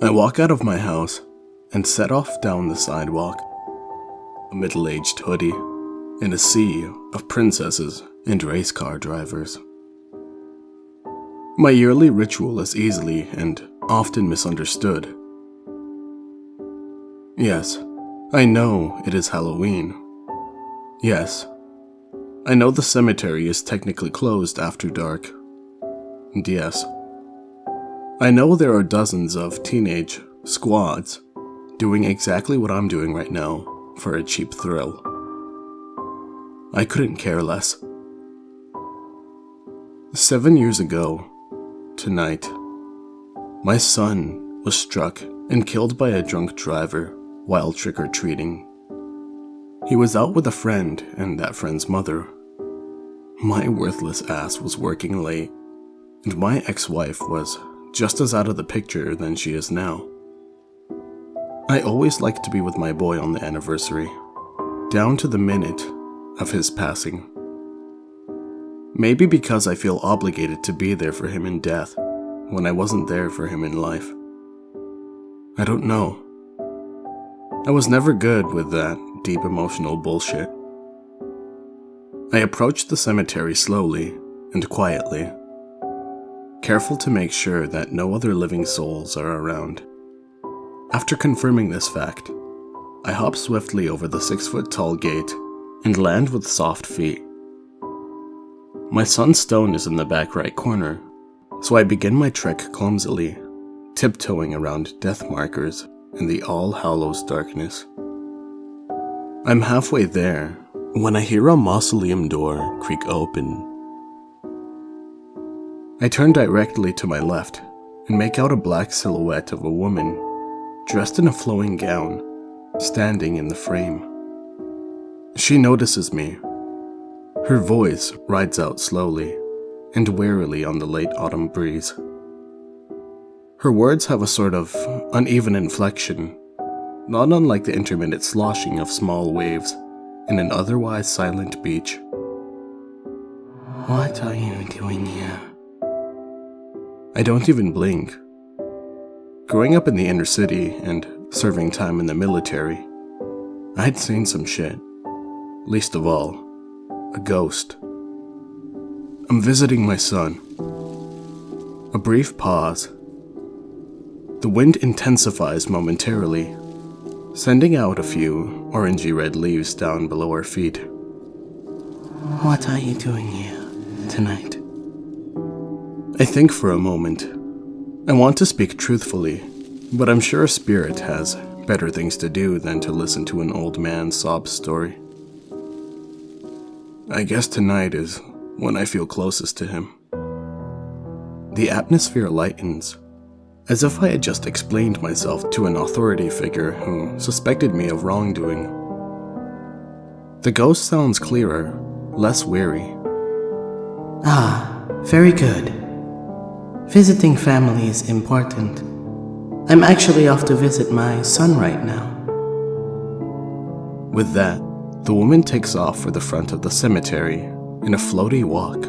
I walk out of my house and set off down the sidewalk, a middle-aged hoodie in a sea of princesses and race car drivers. My yearly ritual is easily and often misunderstood. Yes, I know it is Halloween. Yes, I know the cemetery is technically closed after dark. And yes, I know there are dozens of teenage squads doing exactly what I'm doing right now for a cheap thrill. I couldn't care less. 7 years ago, tonight, my son was struck and killed by a drunk driver while trick-or-treating. He was out with a friend and that friend's mother. My worthless ass was working late, and my ex-wife was just as out of the picture than she is now. I always liked to be with my boy on the anniversary, down to the minute of his passing. Maybe because I feel obligated to be there for him in death when I wasn't there for him in life. I don't know. I was never good with that deep emotional bullshit. I approached the cemetery slowly and quietly, careful to make sure that no other living souls are around. After confirming this fact, I hop swiftly over the 6-foot-tall gate and land with soft feet. My son's stone is in the back right corner, so I begin my trek clumsily, tiptoeing around death markers in the All Hallows darkness. I'm halfway there when I hear a mausoleum door creak open. I turn directly to my left and make out a black silhouette of a woman dressed in a flowing gown, standing in the frame. She notices me. Her voice rides out slowly and warily on the late autumn breeze. Her words have a sort of uneven inflection, not unlike the intermittent sloshing of small waves in an otherwise silent beach. What are you doing here? I don't even blink. Growing up in the inner city and serving time in the military, I'd seen some shit. Least of all, a ghost. I'm visiting my son. A brief pause. The wind intensifies momentarily, sending out a few orangey-red leaves down below our feet. What are you doing here tonight? I think for a moment. I want to speak truthfully, but I'm sure a spirit has better things to do than to listen to an old man's sob story. I guess tonight is when I feel closest to him. The atmosphere lightens, as if I had just explained myself to an authority figure who suspected me of wrongdoing. The ghost sounds clearer, less weary. Ah, very good. Visiting family is important. I'm actually off to visit my son right now. With that, the woman takes off for the front of the cemetery in a floaty walk.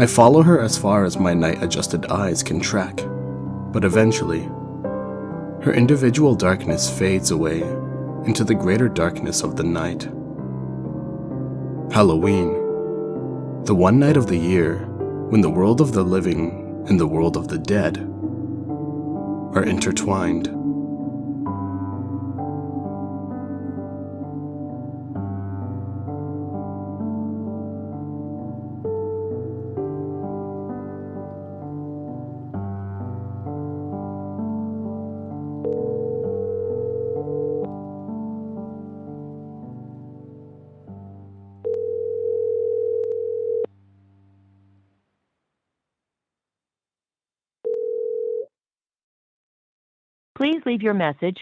I follow her as far as my night-adjusted eyes can track, but eventually, her individual darkness fades away into the greater darkness of the night. Halloween, the one night of the year when the world of the living and the world of the dead are intertwined. Please leave your message